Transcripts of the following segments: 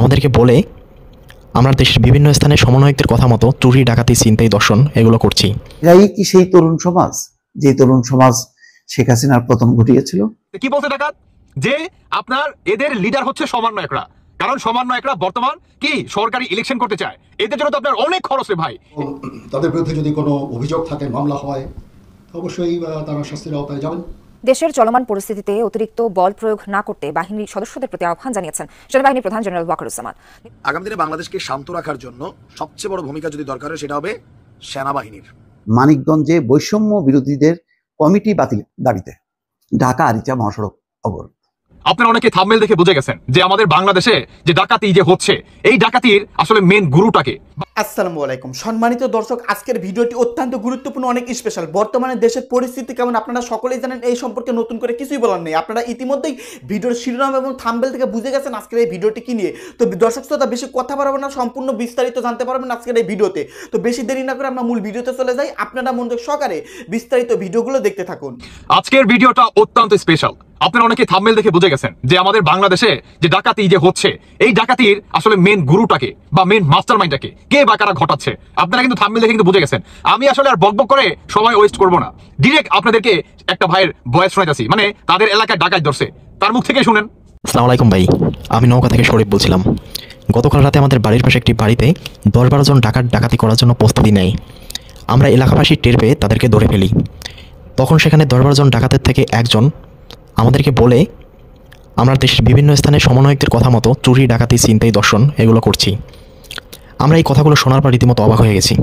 আমাদেরকে বলে আমরা দেশের বিভিন্ন স্থানে সমন্বয়কদের কথা মতো চুরি, ডাকাতি, ছিনতাই, দর্শন এগুলো করছি। এরাই কি সেই তরুণ সমাজ, যে তরুণ সমাজ শেখ হাসিনার পতন ঘটিয়েছিল? কি বলছে ডাকাত? যে আপনার এদের লিডার হচ্ছে সমন্বয়করা, কারণ সমন্বয়করা বর্তমান কি সরকারি ইলেকশন করতে চায়। এদের জন্য তো আপনার অনেক খরচ রে ভাই। তাদের বিরুদ্ধে যদি কোনো অভিযোগ থাকে, মামলা হয়, অবশ্যই তারা শাস্তির আওতায় যাবেন। দেশের চলমান পরিস্থিতিতে অতিরিক্ত বল প্রয়োগ না করতে বাহিনীর সদস্যদের প্রতি আহ্বান জানিয়েছেন সেনাবাহিনী প্রধান জেনারেল ওয়াকারুজ্জামান। আগামী দিনে বাংলাদেশকে শান্ত রাখার জন্য সবচেয়ে বড় ভূমিকা যদি দরকার হয় সেটা হবে সেনাবাহিনীর। মানিকগঞ্জে বৈষম্য বিরোধীদের কমিটি বাতিল দাবিতে ঢাকা আরিচা মহাসড়ক অবরোধ। আপনারা অনেকে থাম্বনেল দেখে বুঝে গেছেন যে আমাদের বাংলাদেশে যে ডাকাতি যে হচ্ছে, এই ডাকাতির আসলে মেন গুরুটাকে। আসসালামু আলাইকুম সম্মানিত দর্শক, আজকের ভিডিওটি অত্যন্ত গুরুত্বপূর্ণ, অনেক স্পেশাল। বর্তমানে দেশের পরিস্থিতি কেমন আপনারা সকলেই জানেন, এই সম্পর্কে নতুন করে কিছুই বলার নেই। আপনারা ইতিমধ্যেই ভিডিওর শিরোনাম এবং থাম্বনেল থেকে বুঝে গেছেন আজকের এই ভিডিওটি কি নিয়ে। তো দর্শক শ্রোতা, বেশি কথা বাড়াবো না, সম্পূর্ণ বিস্তারিত জানতে পারবেন আজকের এই ভিডিওতে। তো বেশি দেরি না করে আমরা মূল ভিডিওতে চলে যাই। আপনারা মনোযোগ সহকারে বিস্তারিত ভিডিওগুলো দেখতে থাকুন। আজকের ভিডিওটা অত্যন্ত স্পেশাল। আপনারা অনেকে থাম্বনেল দেখে বুঝে গেছেন যে আমাদের বাংলাদেশে যে ডাকাতি যে হচ্ছে, এই ডাকাতির আসলে মেন গুরুটাকে বা মেন মাস্টারমাইন্ডটাকে কে বা কারা ঘটাচ্ছে। আপনারা কিন্তু থাম্বনেল দেখে কিন্তু বুঝে গেছেন। আমি আসলে আর বকবক করে সময় ওয়েস্ট করব না, ডিরেক্ট আপনাদেরকে একটা ভাইয়ের ভয়েস শোনাইতাছি, মানে তাদের এলাকায় ডাকাত ধরছে, তার মুখ থেকে শুনেন। আসসালামু আলাইকুম ভাই, আমি নৌকা থেকে শরীফ বলছিলাম। গতকাল রাতে আমাদের বাড়ির পাশে একটি বাড়িতে 10-12 জন ডাকাতি করার জন্য প্রস্তুতি নেয়। আমরা এলাকাবাসী টের পেয়ে তাদেরকে ধরে ফেলি। তখন সেখানে 10-12 জন ডাকাতের থেকে একজন আমাদেরকে বলে আমরা দেশের বিভিন্ন স্থানে সমন্বয়কদের কথা মতো চুরি, ডাকাতি, ছিনতাই, দর্শন এগুলো করছি। আমরা এই কথাগুলো শোনার পর রীতিমতো অবাক হয়ে গেছি।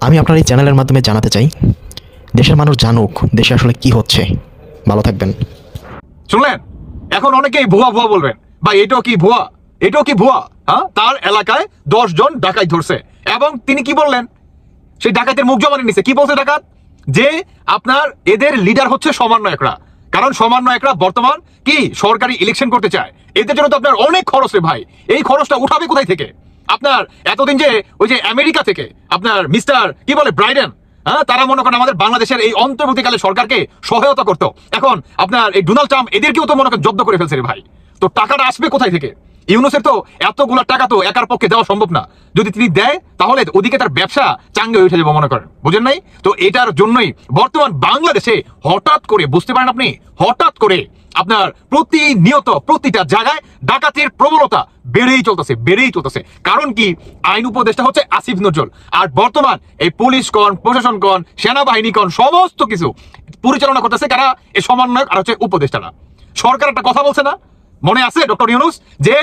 আমি আপনার এই চ্যানেলের মাধ্যমে জানাতে চাই, দেশের মানুষ জানুক দেশে আসলে কি হচ্ছে। ভালো থাকবেন। শুনলেন? এখন অনেকেই ভুয়া ভুয়া বলবেন, ভাই এটাও কি ভুয়া, এটাও কি ভুয়া। হ্যাঁ, তার এলাকায় 10 জন ডাকাত ধরছে এবং তিনি কি বললেন, সেই ডাকাতের মুখ জমানে নিছে। কি বলছে ডাকাত? যে আপনার এদের লিডার হচ্ছে সমন্বয়করা, কারণ সমন্বয়করা বর্তমান কি সরকারি ইলেকশন করতে চায়। এদের জন্য তো আপনার অনেক খরচ রে ভাই। এই খরচটা উঠাবে কোথায় থেকে? আপনার এতদিন যে ওই যে আমেরিকা থেকে আপনার মিস্টার কি বলে ব্রাইডেন, হ্যাঁ, তারা মনে করেন আমাদের বাংলাদেশের এই অন্তর্বর্তীকালে সরকারকে সহায়তা করতো। এখন আপনার এই ডোনাল্ড ট্রাম্প এদেরকেও তো মনে করেন জব্দ করে ফেলছে রে ভাই। তো টাকাটা আসবে কোথায় থেকে? ইউনুসের তো এতগুলা টাকা তো একার পক্ষে দেওয়া সম্ভব না। যদি তিনি দেয় তাহলে ওদিকে তার ব্যবসা চাঙ্গে উঠে যাবে মনে করেন, বুঝেন নাই? তো এটার জন্যই বর্তমান বাংলাদেশে হঠাৎ করে, বুঝতে পারেন আপনি, হঠাৎ করে আপনার প্রতিনিয়ত প্রতিটা জায়গায় ডাকাতির প্রবণতা বেড়েই চলতেছে। কারণ কি? আইন উপদেষ্টা হচ্ছে আসিফ নজরুল, আর বর্তমান এই পুলিশ কন, প্রশাসন কন, সেনাবাহিনী কন, সমস্ত কিছু পরিচালনা করতেছে কারা? এই সমন্বয়ক আর হচ্ছে উপদেষ্টারা। সরকার একটা কথা বলছে না, মনে আছে ডক্টর ইউনূস, যে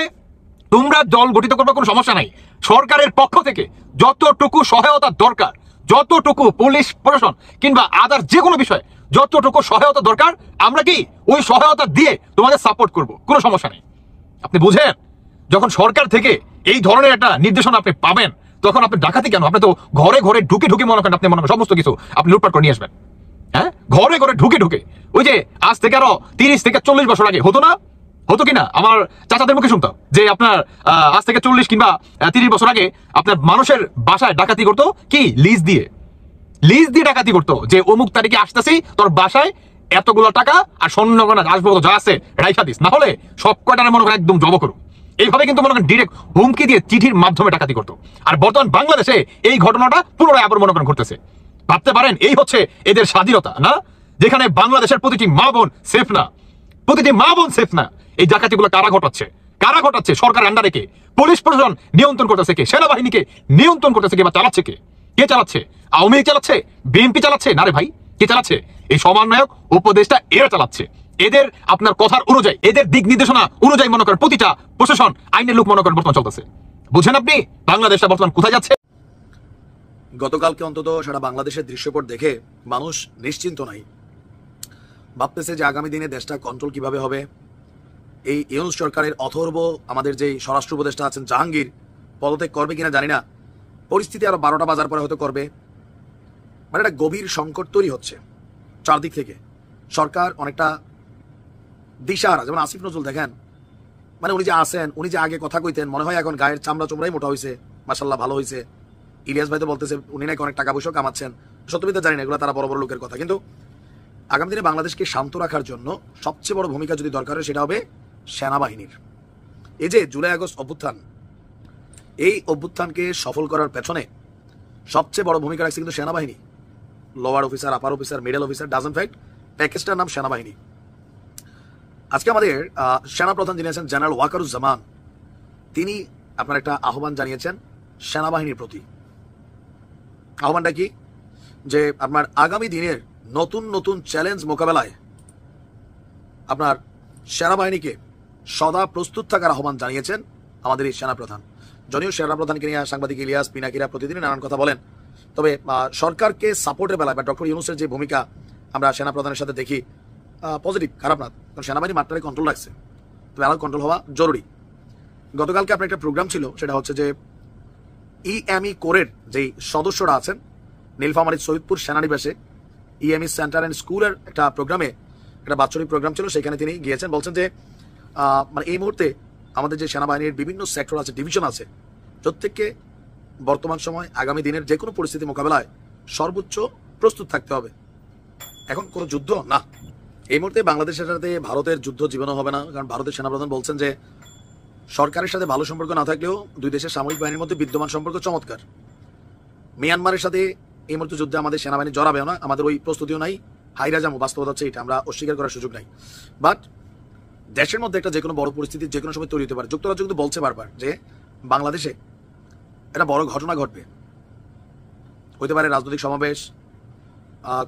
তোমরা দল গঠিত করবে, কোনো সমস্যা নাই, সরকারের পক্ষ থেকে যতটুকু সহায়তা দরকার, যতটুকু পুলিশ প্রশাসন কিংবা আদার যে কোনো বিষয় যতটুকু সহায়তা দরকার, আমরা কি ওই সহায়তা দিয়ে তোমাদের সাপোর্ট করব, কোনো সমস্যা নেই। আপনি বুঝেন? যখন সরকার থেকে এই ধরনের একটা নির্দেশনা আপনি পাবেন, তখন আপনি ডাকাতি কেন? আপনি তো ঘরে ঘরে ঢুকে মনে করেন, আপনি মনে করেন সমস্ত কিছু আপনি লুটপাট করে নিয়ে আসবেন। হ্যাঁ, ঘরে ঘরে ঢুকে ওই যে আজ থেকে আরো 30 থেকে 40 বছর আগে হতো না, হতো কিনা? আমার চাচাদের মুখে শুনতাম যে আপনার আজ থেকে 40 কিংবা 30 বছর আগে আপনার মানুষের বাসায় ডাকাতি করতো কি, লিজ দিয়ে ডাকাতি করতো, যে অমুক তারিখে আসতেছি তোর বাসায় এতগুলো টাকা আর স্বর্ণগয়না আসবাবপত্র যা আছে রাইখা দিস, না হলে সব কয়টারে মনে করেন একদম জব করো। এইভাবে কিন্তু মনে করেন ডিরেক্ট হুমকি দিয়ে চিঠির মাধ্যমে ডাকাতি করতো। আর বর্তমান বাংলাদেশে এই ঘটনাটা পুনরায় আবার মনে করেন ঘটতেছে। ভাবতে পারেন এই হচ্ছে এদের স্বাধীনতা না, যেখানে বাংলাদেশের প্রতিটি মা বোন সেফ না। এই ডাকাতিগুলো কারা ঘটাচ্ছে? সরকার আন্ডারে কে? পুলিশ প্রশাসন নিয়ন্ত্রণ করতেছে কে? সেনাবাহিনীকে নিয়ন্ত্রণ করতেছে কে বা চালাচ্ছে কে? কে চালাচ্ছে? আওয়ামী লীগ চালাচ্ছে? বিএনপি চালাচ্ছে? না রে ভাই, কে চালাচ্ছে? এই সমন্বয়ক উপদেষ্টা এরা চালাচ্ছে। এদের আপনার কথার অনুযায়ী, এদের দিক নির্দেশনা অনুযায়ী মনে করেন প্রতিটা প্রশাসন আইনের লোক মনে করেন বর্তমান চলতেছে। বুঝেন আপনি বাংলাদেশটা বর্তমান কোথায় যাচ্ছে? গতকালকে অন্তত সারা বাংলাদেশের দৃশ্যপট দেখে মানুষ নিশ্চিন্ত নাই, ভাবতেছে যে আগামী দিনে দেশটা কন্ট্রোল কিভাবে হবে। এই ইউনূস সরকারের অথর্ব আমাদের যে স্বরাষ্ট্র উপদেষ্টা আছেন জাহাঙ্গীর পদত্যাগ করবে কিনা জানি না, পরিস্থিতি আরো 12টা বাজার পরে হয়তো করবে। মানে একটা গভীর সংকট তৈরি হচ্ছে চারদিক থেকে। সরকার অনেকটা দিশাহারা। যেমন আসিফ নজরুল দেখেন, মানে উনি যে আসেন, উনি যে আগে কথা কইতেন, মনে হয় এখন গায়ের চামড়া চোমড়াই মোটা হয়েছে, মাশাল্লাহ ভালো হয়েছে। ইলিয়াস ভাই তো বলতেছে উনি নাকি অনেক টাকা পয়সা কামাচ্ছেন, সত্যি জানি না, এগুলো তারা বড় বড় লোকের কথা। কিন্তু আগামী দিনে বাংলাদেশকে শান্ত রাখার জন্য সবচেয়ে বড় ভূমিকা যদি দরকার হয় সেটা হবে সেনাবাহিনীর। এই যে জুলাই আগস্ট অভ্যুত্থান, এই অভ্যুত্থানকে সফল করার পেছনে সবচেয়ে বড় ভূমিকা রাখছে কিন্তু সেনাবাহিনী। Lower officer, upper officer, middle officer, doesn't fact, প্যাকেজটার নাম সেনাবাহিনী। আজকে আমাদের সেনাপ্রধান যিনি আছেন জেনারেল ওয়াকারুজ্জামান, তিনি আপনার একটা আহ্বান জানিয়েছেন সেনাবাহিনীর প্রতি। আহ্বানটা কি? যে আপনার আগামী দিনের নতুন নতুন চ্যালেঞ্জ মোকাবেলায় আপনার সেনাবাহিনীকে সদা প্রস্তুত থাকার আহ্বান জানিয়েছেন আমাদের এই সেনাপ্রধান। যদিও সেনাপ্রধানকে নিয়ে সাংবাদিক ইলিয়াস পিনাকিরা প্রতিদিনই নানান কথা বলেন, তবে সরকারকে সাপোর্টের বেলায় বা ডক্টর ইউনূসের যে ভূমিকা আমরা সেনাপ্রধানের সাথে দেখি পজিটিভ, খারাপ না। কারণ সেনাবাহিনী মাত্রায় কন্ট্রোল রাখছে, তবে আরও কন্ট্রোল হওয়া জরুরি। গতকালকে আপনার একটা প্রোগ্রাম ছিল, সেটা হচ্ছে যে ইএমই কোরের যেই সদস্যরা আছেন নীলফামারী সৈয়দপুর সেনানিবাসে ইএমই সেন্টার অ্যান্ড স্কুলের একটা প্রোগ্রামে, একটা বাৎসরিক প্রোগ্রাম ছিল, সেখানে তিনি গিয়েছেন। বলছেন যে মানে এই মুহূর্তে আমাদের যে সেনাবাহিনীর বিভিন্ন সেক্টর আছে, ডিভিশন আছে, প্রত্যেককে বর্তমান সময় আগামী দিনের যে কোনো পরিস্থিতি মোকাবেলায় সর্বোচ্চ প্রস্তুত থাকতে হবে। এখন কোনো যুদ্ধ না, এই মুহূর্তে বাংলাদেশের সাথে ভারতের যুদ্ধ জীবনও হবে না। কারণ ভারতের সেনাপ্রধান বলছেন যে সরকারের সাথে ভালো সম্পর্ক না থাকলেও দুই দেশের সামরিক বাহিনীর মধ্যে বিদ্যমান সম্পর্ক চমৎকার। মিয়ানমারের সাথে এই মুহূর্তে যুদ্ধে আমাদের সেনাবাহিনী জড়াবেও না, আমাদের ওই প্রস্তুতিও নাই, হাইরা যাবো, বাস্তবতা হচ্ছে এটা, আমরা অস্বীকার করার সুযোগ নাই। বাট দেশের মধ্যে একটা যে কোনো বড় পরিস্থিতি যে কোনো সময় তৈরি হতে পারে। যুক্তরাজ্য কিন্তু বলছে বারবার যে বাংলাদেশে একটা বড় ঘটনা ঘটবে, হইতে পারে রাজনৈতিক সমাবেশ,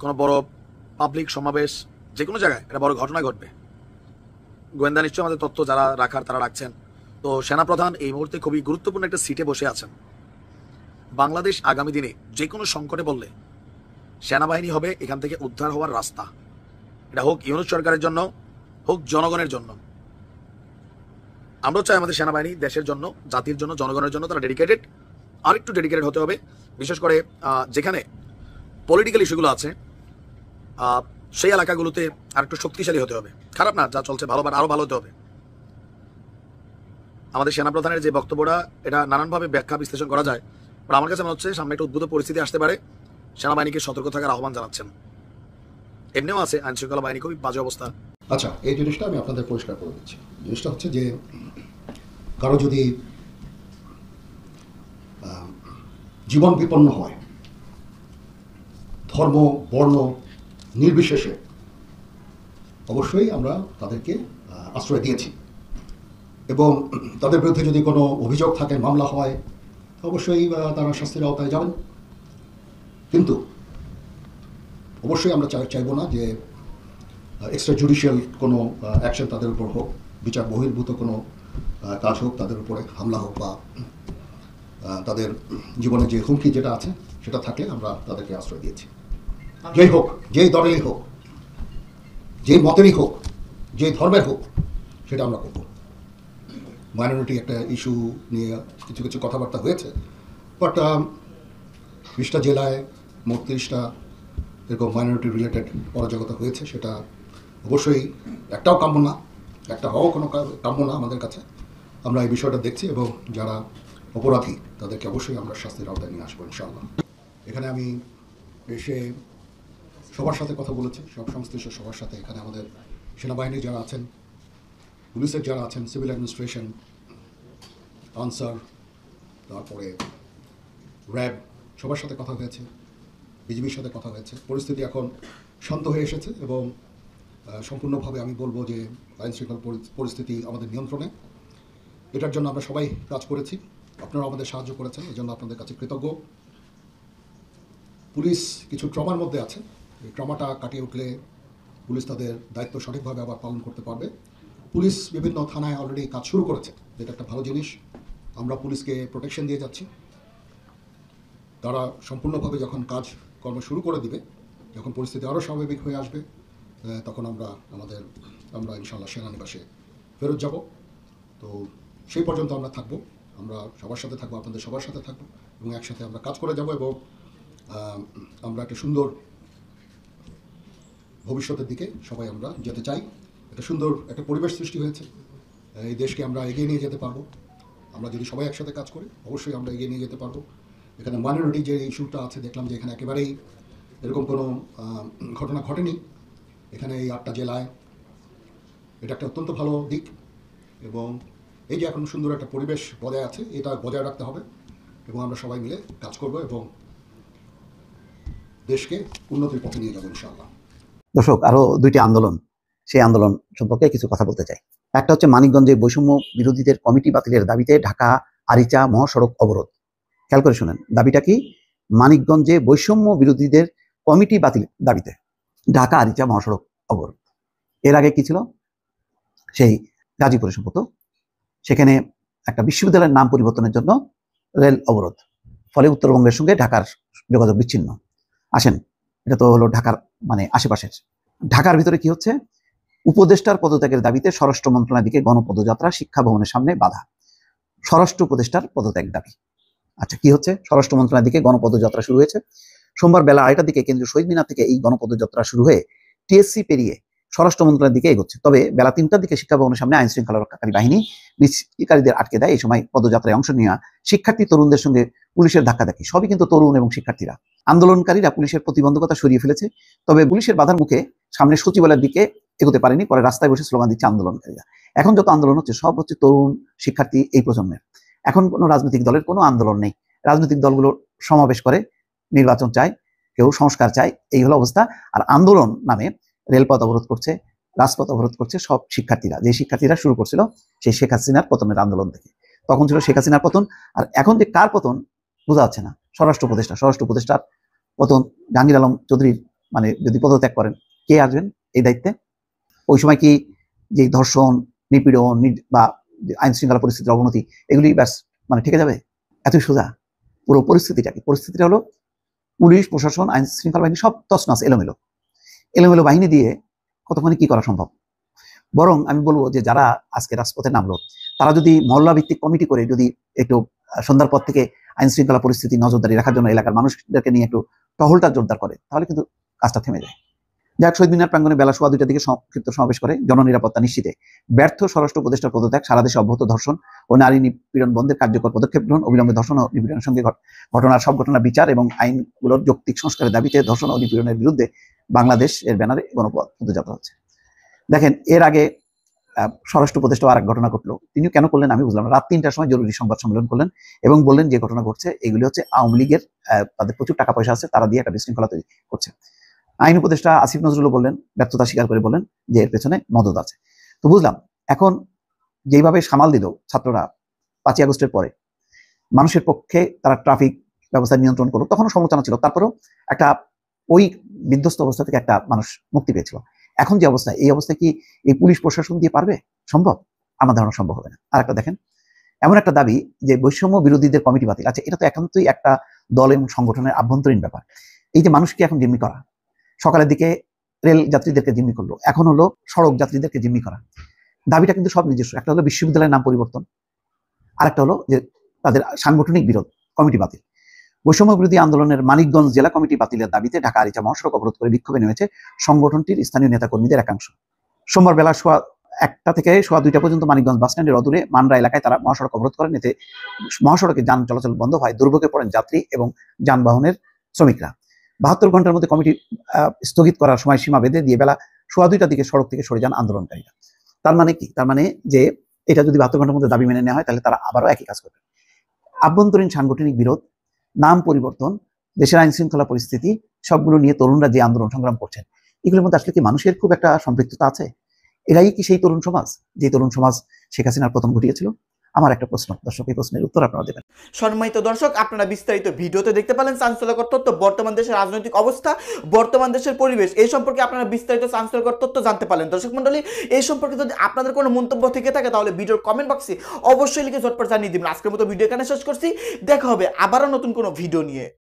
কোনো বড় পাবলিক সমাবেশ, যে কোনো জায়গায় একটা বড় ঘটনা ঘটবে। গোয়েন্দা নিশ্চয় আমাদের তথ্য যারা রাখার তারা রাখছেন। তো সেনাপ্রধান এই মুহূর্তে খুবই গুরুত্বপূর্ণ একটা সিটে বসে আছেন। বাংলাদেশ আগামী দিনে যে কোনো সংকটে বললে সেনাবাহিনী হবে এখান থেকে উদ্ধার হওয়ার রাস্তা। এটা হোক ইউনূস সরকারের জন্য, হোক জনগণের জন্য। আমরা চাই আমাদের সেনাবাহিনী দেশের জন্য, জাতির জন্য, জনগণের জন্য তারা ডেডিকেটেড, আরেকটু ডেডিকেটেড হতে হবে। বিশেষ করে যেখানে পলিটিক্যাল ইস্যুগুলো আছে সেই এলাকাগুলোতে আরেকটু শক্তিশালী হতে হবে। খারাপ না, যা চলছে ভালো, আরো ভালো হতে হবে। আমাদের সেনাপ্রধানের যে বক্তব্যটা, এটা নানানভাবে ব্যাখ্যা বিশ্লেষণ করা যায়, আর আমার কাছে মনে হচ্ছে সামনে একটা উদ্ভূত পরিস্থিতি আসতে পারে, সেনাবাহিনীকে সতর্ক থাকার আহ্বান জানাচ্ছেন। এমনিও আছে আইন শৃঙ্খলা বাহিনী খুবই বাজে অবস্থা। আচ্ছা, এই জিনিসটা আমি আপনাদের পরিষ্কার করে দিচ্ছি। জিনিসটা হচ্ছে যে কারো যদি জীবন বিপন্ন হয়, ধর্ম বর্ণ নির্বিশেষে, অবশ্যই আমরা তাদেরকে আশ্রয় দিয়েছি, এবং তাদের বিরুদ্ধে যদি কোনো অভিযোগ থাকে, মামলা হয়, অবশ্যই তারা শাস্তির আওতায় যাবেন। কিন্তু অবশ্যই আমরা চাইবো না যে এক্সট্রা জুডিশিয়াল কোনো অ্যাকশন তাদের উপর হোক, বিচার বহির্ভূত কোনো কাজ হোক, তাদের উপরে হামলা হোক, বা তাদের জীবনে যে হুমকি যেটা আছে সেটা থাকলে আমরা তাদেরকে আশ্রয় দিয়েছি। যেই হোক, যেই দলেরই হোক, যেই মতেরই হোক, যেই ধর্মের হোক, সেটা আমরা করব। মাইনরিটি একটা ইস্যু নিয়ে কিছু কিছু কথাবার্তা হয়েছে, বাট 20টা জেলায় মোট 30টা এরকম মাইনরিটি রিলেটেড অরাজকতা হয়েছে। সেটা অবশ্যই একটাও কাম্য না, একটা হওয়া কোনো কাম্য না আমাদের কাছে। আমরা এই বিষয়টা দেখছি, এবং যারা অপরাধী তাদেরকে অবশ্যই আমরা শাস্তির আওতায় নিয়ে আসবো ইনশাআল্লাহ। এখানে আমি এসে সবার সাথে কথা বলেছি, সব সংশ্লিষ্ট সবার সাথে। এখানে আমাদের সেনাবাহিনী যারা আছেন, পুলিশের যারা আছেন, সিভিল অ্যাডমিনিস্ট্রেশন, আনসার, তারপরে র্যাব, সবার সাথে কথা হয়েছে, বিজিবির সাথে কথা হয়েছে। পরিস্থিতি এখন শান্ত হয়ে এসেছে, এবং সম্পূর্ণভাবে আমি বলবো যে আইন শৃঙ্খলা পরিস্থিতি আমাদের নিয়ন্ত্রণে। এটার জন্য আমরা সবাই কাজ করেছি, আপনারাও আমাদের সাহায্য করেছেন, এই জন্য আপনাদের কাছে কৃতজ্ঞ। পুলিশ কিছু ট্রমার মধ্যে আছে, এই ট্রমাটা কাটিয়ে উঠলে পুলিশ তাদের দায়িত্ব সঠিকভাবে আবার পালন করতে পারবে। পুলিশ বিভিন্ন থানায় অলরেডি কাজ শুরু করেছে, যেটা একটা ভালো জিনিস। আমরা পুলিশকে প্রোটেকশন দিয়ে যাচ্ছি। তারা সম্পূর্ণভাবে যখন কাজ কর্ম শুরু করে দিবে, যখন পরিস্থিতি আরও স্বাভাবিক হয়ে আসবে, তখন আমরা ইনশাআল্লাহ সেনানিবাসে ফেরত যাব। তো সেই পর্যন্ত আমরা থাকবো, আমরা সবার সাথে থাকবো, আপনাদের সবার সাথে থাকবো, এবং একসাথে আমরা কাজ করে যাব, এবং আমরা একটা সুন্দর ভবিষ্যতের দিকে সবাই আমরা যেতে চাই। একটা সুন্দর একটা পরিবেশ সৃষ্টি হয়েছে, এই দেশকে আমরা এগিয়ে নিয়ে যেতে পারবো। আমরা যদি সবাই একসাথে কাজ করি, অবশ্যই আমরা এগিয়ে নিয়ে যেতে পারবো। এখানে মাইনরিটি যে ইস্যুটা আছে, দেখলাম যে এখানে একেবারেই এরকম কোনো ঘটনা ঘটেনি। এখানে এই 8টা জেলায় এটা একটা অত্যন্ত ভালো দিক, এবং এই যে এখন সুন্দর একটা পরিবেশ বজায় আছে, এটা বজায় রাখতে হবে এবং আমরা সবাই মিলে কাজ করব এবং দেশকে উন্নতির পথে নিয়ে যাবো ইনশাআল্লাহ। দর্শক, আরো দুইটি আন্দোলন, সেই আন্দোলন সম্পর্কে কিছু কথা বলতে চাই। একটা হচ্ছে মানিকগঞ্জে বৈষম্য বিরোধীদের কমিটি বাতিলের দাবিতে ঢাকা আরিচা মহাসড়ক অবরোধ। খেয়াল করে শুনেন, দাবিটা কি? মানিকগঞ্জে বৈষম্য বিরোধীদের কমিটি বাতিল দাবিতে ঢাকা আরিচা মহাসড়ক অবরোধ। এর আগে কি ছিল? সেই গাজীপুরে সম্ভবত, সেখানে একটা বিশ্ববিদ্যালয়ের নাম পরিবর্তনের জন্য রেল অবরোধ, ফলে উত্তরবঙ্গের সঙ্গে ঢাকার যোগাযোগ বিচ্ছিন্ন। আসেন, এটা তো হলো ঢাকার মানে আশেপাশের। ঢাকার ভিতরে কি হচ্ছে? উপদেষ্টার পদত্যাগের দাবিতে স্বরাষ্ট্র মন্ত্রণালয়ের দিকে গণপদযাত্রা, শিক্ষা ভবনের সামনে বাধা। স্বরাষ্ট্র উপদেষ্টার পদত্যাগ দাবি। আচ্ছা, কি হচ্ছে? স্বরাষ্ট্র মন্ত্রণালয়ের দিকে গণপদযাত্রা শুরু হয়েছে সোমবার বেলা 2টার দিকে কেন্দ্রীয় শহীদ মিনার থেকে। এই গণপদযাত্রা শুরু হয়ে টিএসসি পেরিয়ে স্বরাষ্ট্র মন্ত্রণালয়ের দিকে এগোচ্ছে। তবে বেলা 3টার দিকে শিক্ষা ভবনের সামনে আইন শৃঙ্খলা রক্ষাকারী বাহিনী মিছিলকারীদের আটকে দেয়। এই সময় পদযাত্রায় অংশ নেওয়া শিক্ষার্থী তরুণদের সঙ্গে পুলিশের ধাক্কাধাক্কি। সবই কিন্তু তরুণ এবং শিক্ষার্থীরা। আন্দোলনকারীরা পুলিশের প্রতিবন্ধকতা সরিয়ে ফেলেছে, তবে পুলিশের বাধার মুখে সামনে সচিবালয়ের দিকে এগোতে পারেনি। পরে রাস্তায় বসে স্লোগান দিচ্ছে আন্দোলনকারীরা। এখন যত আন্দোলন হচ্ছে সব হচ্ছে তরুণ শিক্ষার্থী এই প্রজন্মের। এখন কোনো রাজনৈতিক দলের কোনো আন্দোলন নেই। রাজনৈতিক দলগুলো সমাবেশ করে, নির্বাচন চায়, কেউ সংস্কার চায়, এই হলো অবস্থা। আর আন্দোলন নামে রেলপথ অবরোধ করছে, রাজপথ অবরোধ করছে সব শিক্ষার্থীরা। যে শিক্ষার্থীরা শুরু করছিল সেই শেখ হাসিনার পতনের আন্দোলন থেকে। তখন ছিল শেখ হাসিনার পতন, আর এখন যে কার পতন বোঝা যাচ্ছে না। স্বরাষ্ট্র উপদেষ্টার পতন। জাহাঙ্গীর আলম চৌধুরীর মানে যদি পদত্যাগ করেন, কে আসবেন এই দায়িত্বে? ওই সময় কি যে ধর্ষণ, নিপীড়ন বা আইন শৃঙ্খলা পরিস্থিতির অবনতি, এগুলি ব্যাস মানে ঠিক যাবে? এতই সোজা? পুরো পরিস্থিতিটা কি? পরিস্থিতিটা হলো পুলিশ প্রশাসন, আইন শৃঙ্খলা বাহিনী সব তছনছ, এলোমেলো বাহিনী দিয়ে কতক্ষণে কি করা সম্ভব? বরং আমি বলবো যে যারা আজকে রাজপথে নামলো, তারা যদি মহল্লা ভিত্তিক কমিটি করে যদি একটু সন্ধ্যার পর থেকে আইন শৃঙ্খলা পরিস্থিতি নজরদারি রাখার জন্য এলাকার মানুষদেরকে নিয়ে একটু টহলটা জোরদার করে, তাহলে কিন্তু কাজটা থেমে যায়। যাক, শহীদ মিনার প্রাঙ্গণে বেলা 2:15 দিকে সংক্ষিপ্ত সমাবেশ করে জননিরাপত্তা নিশ্চিতে ব্যর্থ স্বরাষ্ট্র উপদেষ্টার পদত্যাগ, সারা দেশে অব্যাহত ধর্ষণ ও নারী নিপীড়ন বন্ধের কার্যকর পদক্ষেপ গ্রহণ, অবিলম্বে ধর্ষণ ও নিপীড়নের সঙ্গে সব ঘটনার বিচার এবং আইনগুলোর যৌক্তিক সংস্কারের দাবিতে ধর্ষণ ও নিপীড়নের বিরুদ্ধে বাংলাদেশ এর ব্যানারে গণপদযাত্রা হচ্ছে। দেখেন, এর আগে স্বরাষ্ট্র উপদেষ্টা আর এক ঘটনা ঘটলো। তিনিও কেন করলেন আমি বুঝলাম না। রাত 3টার সময় জরুরি সংবাদ সম্মেলন করলেন এবং বললেন যে ঘটনা ঘটছে এগুলি হচ্ছে আওয়ামী লীগের, তাদের প্রচুর টাকা পয়সা আছে, তারা দিয়ে একটা বিশৃঙ্খলা তৈরি করছে। আইন উপদেষ্টা আসিফ নজরুলও বললেন, ব্যর্থতা স্বীকার করে বললেন যে এর পেছনে মদত আছে। তো বুঝলাম এখন যেইভাবে সামাল দিল ছাত্ররা 5ই আগস্টের পরে, মানুষের পক্ষে তারা ট্রাফিক ব্যবস্থা নিয়ন্ত্রণ করলো, তখনও সমালোচনা ছিল, তারপরেও একটা ওই বিধ্বস্ত অবস্থা থেকে একটা মানুষ মুক্তি পেয়েছিল। এখন যে অবস্থা, এই অবস্থায় কি এই পুলিশ প্রশাসন দিয়ে পারবে? সম্ভব? আমার ধারণা সম্ভব হবে না। আর একটা দেখেন, এমন একটা দাবি যে বৈষম্য বিরোধীদের কমিটি বাতিল। আচ্ছা, এটা তো একান্তই একটা দল এবং সংগঠনের আভ্যন্তরীণ ব্যাপার। এই যে মানুষকে এখন জিম্মি করা, সকালের দিকে রেল যাত্রীদেরকে জিম্মি করলো, এখন হলো সড়ক যাত্রীদেরকে জিম্মি করা। দাবিটা কিন্তু সব নিজস্ব। একটা হলো বিশ্ববিদ্যালয়ের নাম পরিবর্তন, আরেকটা হলো যে তাদের সাংগঠনিক বিরোধ, কমিটি বাতিল। বৈষম্য বিরোধী আন্দোলনের মানিকগঞ্জ জেলা কমিটি বাতিলের দাবিতে ঢাকা আরিচা মহাসড়ক অবরোধ করে বিক্ষোভে নেমেছে সংগঠনটির স্থানীয় নেতাকর্মীদের একাংশ। সোমবার বেলা 1টা থেকে 2:15 পর্যন্ত মানিকগঞ্জ বাসস্ট্যান্ডের অদূরে মানরা এলাকায় তারা মহাসড়ক অবরোধ করেন। এতে মহাসড়কে যান চলাচল বন্ধ হয়, দুর্ভোগে পড়েন যাত্রী এবং যানবাহনের শ্রমিকরা। 72 ঘন্টার মধ্যে কমিটি স্থগিত করার সময়সীমা বেঁধে দিয়ে বেলা 2:15টার দিকে সড়ক থেকে সরে যান আন্দোলনকারীরা। তার মানে কি? তার মানে যে এটা যদি 72 ঘন্টার মধ্যে দাবি মেনে নেওয়া হয়, তাহলে তারা আবারও একই কাজ করবে। আভ্যন্তরীণ সাংগঠনিক বিরোধ, নাম পরিবর্তন, দেশের আইন শৃঙ্খলা পরিস্থিতি, সবগুলো নিয়ে তরুণরা যে আন্দোলন সংগ্রাম করছেন, এগুলোর মধ্যে আসলে কি মানুষের খুব একটা সম্পৃক্ততা আছে? এরাই কি সেই তরুণ সমাজ, যে তরুণ সমাজ শেখ হাসিনার পতন ঘটিয়েছিল? আমার একটা প্রশ্ন, দর্শক, এই প্রশ্নের উত্তর আপনারা দেবেন। সম্মানিত দর্শক, আপনারা বিস্তারিত ভিডিওতে দেখতে পেলেন চাঞ্চল্যকর তথ্য, বর্তমান দেশের রাজনৈতিক অবস্থা, বর্তমান দেশের পরিবেশ, এই সম্পর্কে আপনারা বিস্তারিত চাঞ্চল্যকর তথ্য জানতে পারলেন। দর্শক মণ্ডলী, এই সম্পর্কে যদি আপনাদের কোনো মন্তব্য থেকে থাকে তাহলে ভিডিওর কমেন্ট বক্সে অবশ্যই লিখে ঝটপট জানিয়ে দিবেন। আজকের মতো ভিডিও এখানে শেষ করছি, দেখা হবে আবারও নতুন কোনো ভিডিও নিয়ে।